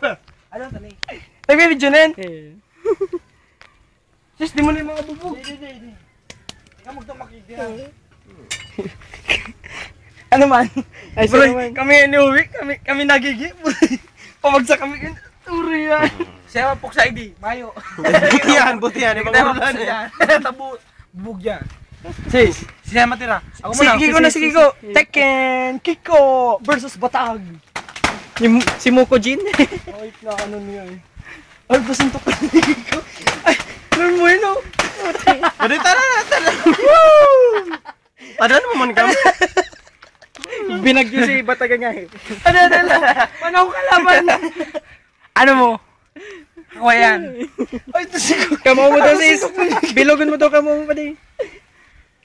Ano tani? Nag-video na yan. Sis, di mo na yung mga bubog. Hindi. Ikaw magtumakid din. Ano man? Ay, Bro, sino man? kami inuwi, kami nagigi. Pamagsak kami. Turi yan. Siya mapuksa ID, mayo. Buti yan. Ibang ulan yan. Tabo, bubog yan. Sis, siya matira. Ako muna. Sige ko. Tekken, Kiko versus Batag. Si Muko Jin. Wait na, ano niya eh. Ay, basuntok ka ni Kiko. Ay, learn mo yun oh. Pwede tara. Woo! Padaan mo man kami. Binagyo si Batag nga eh. Ano, panahon kalaban. Ano mo? Ako yan. Ay, ito si Kiko. Kamao mo daw sis. Bilogan mo daw kamao mo pa di.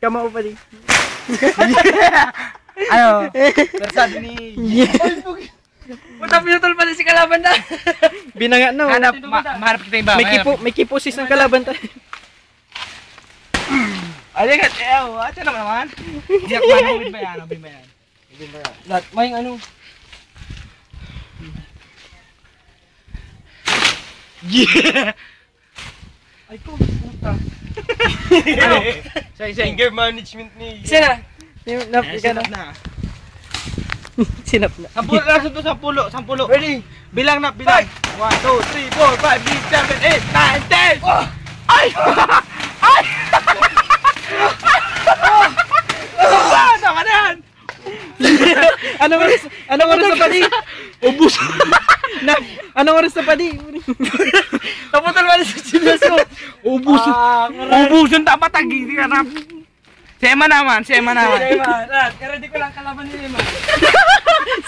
Kamao pa di. Ano? Persado ni... Punta pinutol pala si kalaban na. Binanga na. Hanap, mahanap kita iba. May kiposis ng kalaban tayo. Alikat, ito naman. Hindi ako manawin ba yan? Bin ba yan? Lahat, may ano. Yeah! Ay ko, puta. Anger management ni... Isa na. Sinap na. Sinap na. Sampulo lang sa ito, sampulo. Ready? Bilang na, bilang. 1, 2, 3, 4, 5, 6, 7, 8, 9, 10. Ay! Ay! Tama na yan! Anong oras na padi? Ubus! Anong oras na padi? Naputol pala sa sinasyo. Ubus! Ubusun dapat tagi. Hindi ka na. Sema naman. Ready ko lang kalaban ni Lima.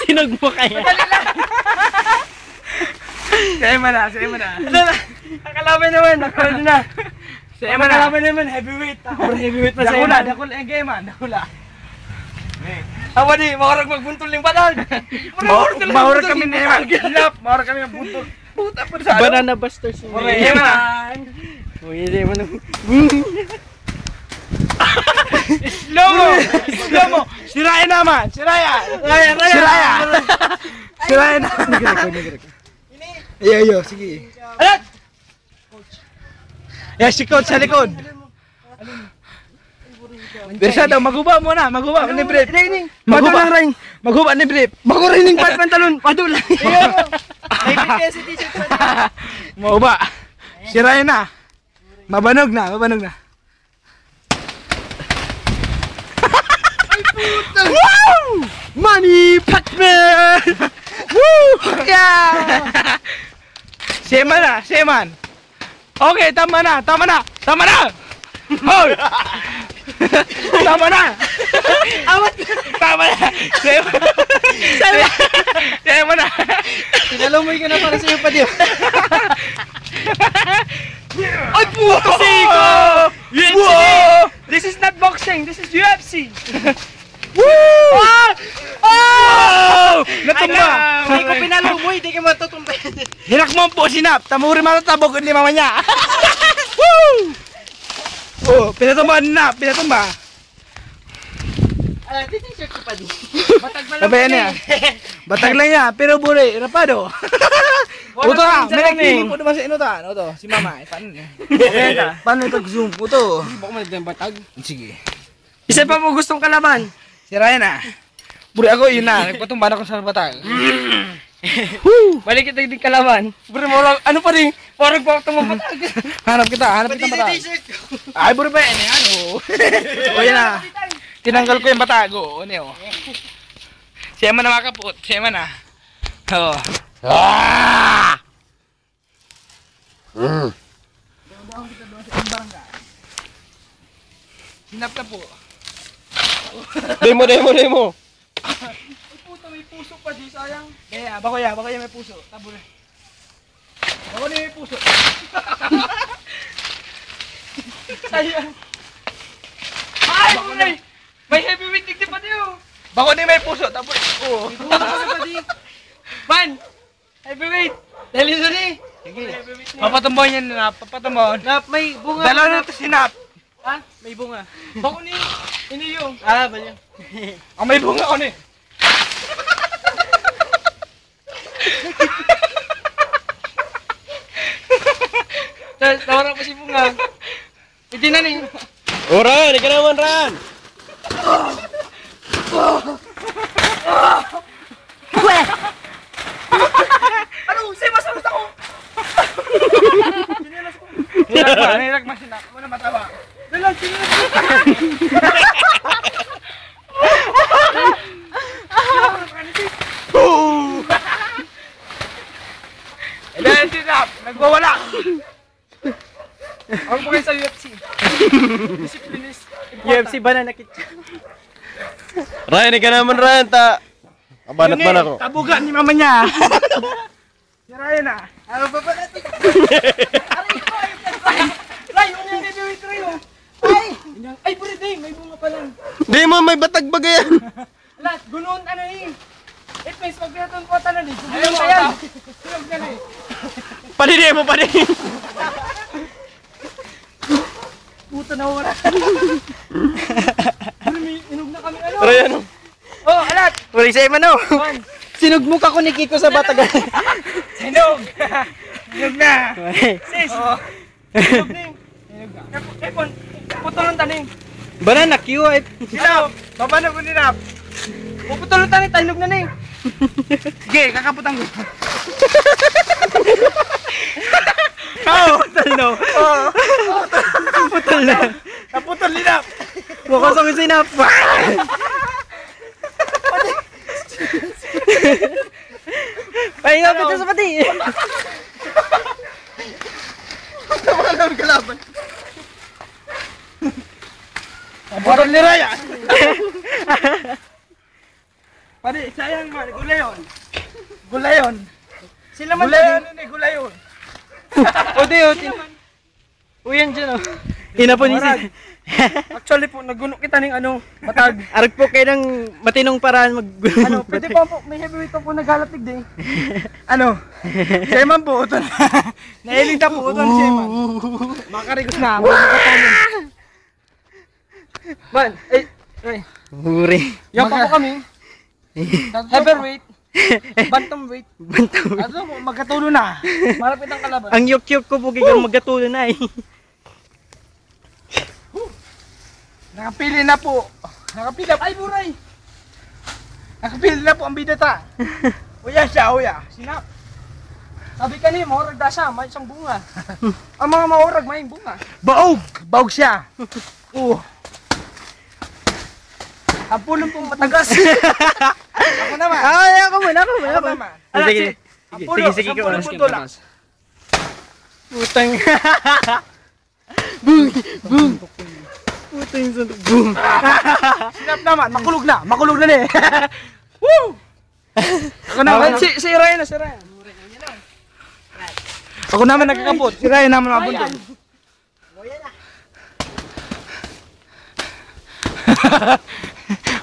Sinog mo kaya? Sema na. Ang kalaban naman, nakuha na. Sema Ang na. kalaban naman, heavyweight. Heavyweight pa sa'yo. Dakula yung game man. Dakula. Awa di, makarag magbuntol ng batag. Mahurag kami na naman. Ginap. Mahurag kami ng buntol. Puta po sa ano. Banana Busters. Sema na. Uy, hindi mo na. Slow mo. Siraya naman. Siraya. Iyo, sige. Alat! Yeah, si coach sa likod. Bersado, maguba muna. Maguba ni brief. Maguba ring. Maguba ni brief. Magurining pantalon, padul. May bigay si t-shirt pa. Maguba. Siraya na. Mabanog na. Wow! Money Pac-Man! Woo! Yeah! Seman. Okay, tama na. Hoy! Tama na. Seman na. Pinalamoy ka na para sa'yo pa di. Ay, puto Siko! UFC! This is not boxing, this is UFC! Woo! Oh! Natumba! Hindi ko pinalamoy, hindi ka matutumbay. Hinak mo po sinap. Tamuri matatabog ni mama niya. Woo! Oh, pinatumba. T-shirt ko pa di. Sabayan niya. Batag lang niya, pero bure, rapado. Uto na, may nagtiling po naman sa inutan. Uto, si mama. Paano ipag-zoom? Uto. Baka malagyan batag. Sige. Isa pa mo gustong kalaban. Si Ryan na. Bure ako, yun na. Nagpatumba na ako sa batag. Balik kita yung kalaban. Bro, ano pa rin? Parang pa tumabatag. Hanap kita batag. T-shirt ko. Ay, bure ba yan? Ano? O, yan na. Tinanggal ko yung batag. O, ano yun? Sema na makaput. Sema na. Oo. Sinap na po. Demo. Ay puta, may puso pa di, sayang. Kaya, bakoya may puso. Tabure. Bakoya may puso. Sayang. Ay, buray! May heavyweight digdi pa diyo. Bakoya may puso. Tabure. Oo. Man! Heavyweight! Dali doon eh! Sige. Papatumbaw niya na. Papatumbaw. Nap, may bunga. Dalawa na ito sinap. Ha? May bunga. Bako ni! Iniyo! Baliw. Ang may bunga ko ni. Tawara pa si Bunga. Pwede na ni. Oh, Ran, ikaw naman, Ran. Ano? Say, masalas ako! Nilag mo sinak. Muna matawa. Nilag, sinilas ko. Eh, dahil sinap, nagwawala. Ako po kayo sa UFC. Disciplinist. UFC banana kitchen. Ran, ikaw naman, Ran. Kabanat man ako. Tabugan ni mama niya. Si Ryan na. Ano ba ba natin? Aray ko, Ray, ano yung heavyweight Ray, oh? Ay, pwede din, may bunga pa lang. Di mo, may batag bagay yan. Lahat, gunoon, ano eh. It means, pag pinaton po tanan eh. Ayaw mo, yan. Sinog na eh. Padidi mo, padidi. Puta na wala. Inog na kami, ano? Ray, ano? Oh, alat! Wala sa man oh. One. Sinog mo ka ko ni Kiko sa batagan. Sinog! Sinog na! Sis! Oh. Sinog na eh. Sinog na. Epon, putol ang taning. Banana Q ay. Sinap! Baba na ko ninap. Puputol ang taning, tanog na na eh. Sige, kakaputan ko. Oh, putol no. Oo. Putol na. Naputol ninap. Mukha sa sinap. Pahinga ka sa pati. Tama lang kalaban. Putol ni Raya. Pare, sayang man, gulayon. Gulayon. Sila man gulayon ni gulayon. O di o. Uy yan dyan o. Hinapon niya. Actually po, naguno kita ng ano, matag. Arag po kayo ng matinong paraan mag... Ano, pwede pa po, may heavyweight po naghalatig din. Ano? Seman po, uton. Nahiling na po, uton Seman. Makarigos na, makatonin. Man, ay, Huri. yan pa po kami. Heavyweight, bantamweight. Bantam. Ano po, magkatulo na. Malapit ang kalaban. Ang yuk-yuk ko po kayo magkatulo na eh. Nakapili na po. Nakapili na. Ay, buray! Nakapili na po ang bidata. Uya siya, uya. Sinap. Sabi ka niya, mahurag da siya, may isang bunga. Ang mga mahurag, may bunga. Baog! Baog siya. Oo. Ang pulong pong matagas. Ako naman. Ay, ako muna, ako muna. Ako naman. Sige, Ang sige, pulo, sige, ang sige, pulong pong tulak. Putang. Boom! Boom! Putang suntok. Boom! Sinap naman, makulog na. Makulog na eh. Woo! Ako naman. Si Ryan na, si Ryan. Ako naman nagkakapot. Si Ryan naman mabundol.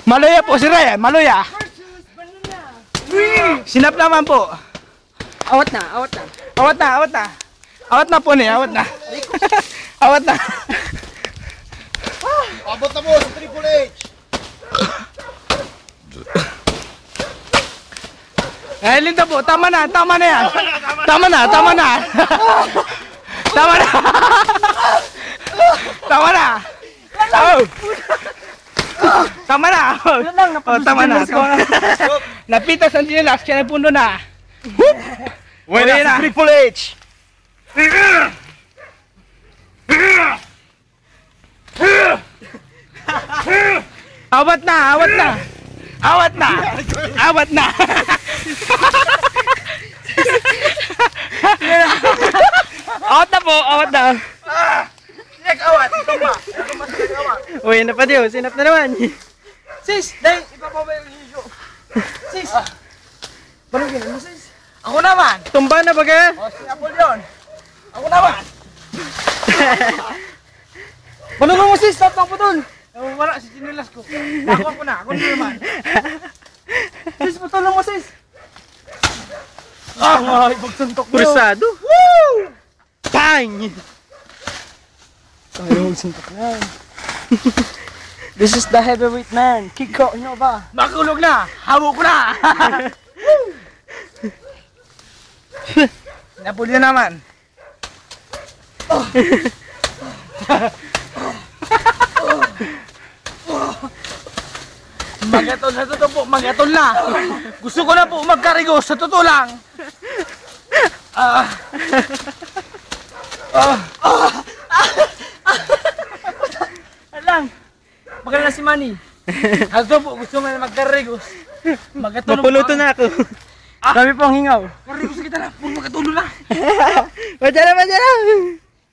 Maloya po si Ryan, maloya. Sinap naman po. Awat na, awat na. Awat na, awat na. Awat na po niya, awat na. Awat na. Abot na mo sa Triple H. Eh, Linda po, tama na yan. Tama na. Tama na. Tama na. Oh. Tama na. Oh, tama na. Napitas ang chinelas, kaya nagpundo na. Wala na. sa Triple H. Awat na, awat na. Awat na. Awat na. Awat na po, awat na. Check awat, tama. Uy, na pa diyo, sinap na naman. Sis, dahil ipapabay ang video. Sis. Balugin mo sis. Ako naman. Tumba na ba ka? O, si Apple yun. Ako naman. Balugin mo sis, stop lang po dun. Wala, si Chinilas ko. Ako na, ako naman. Sis, patulong mo sis. Ah, ipagsuntok mo. Kursado. Woo! Bang! Ayaw magsuntok na. This is the heavyweight man. Kiko, nyo ba? Makulog na! Hawak ko na! Napuli na naman. Magatol sa totoo po, magatol na. Gusto ko na po magkarigos, sa totoo lang. Alang, magaling na si Manny. Sa totoo po, gusto mo na magkarigos. Magatol Mapuluto na ako. Kami pong hingaw. Karigos kita na, puro magatulo na. Madyan na, madyan na.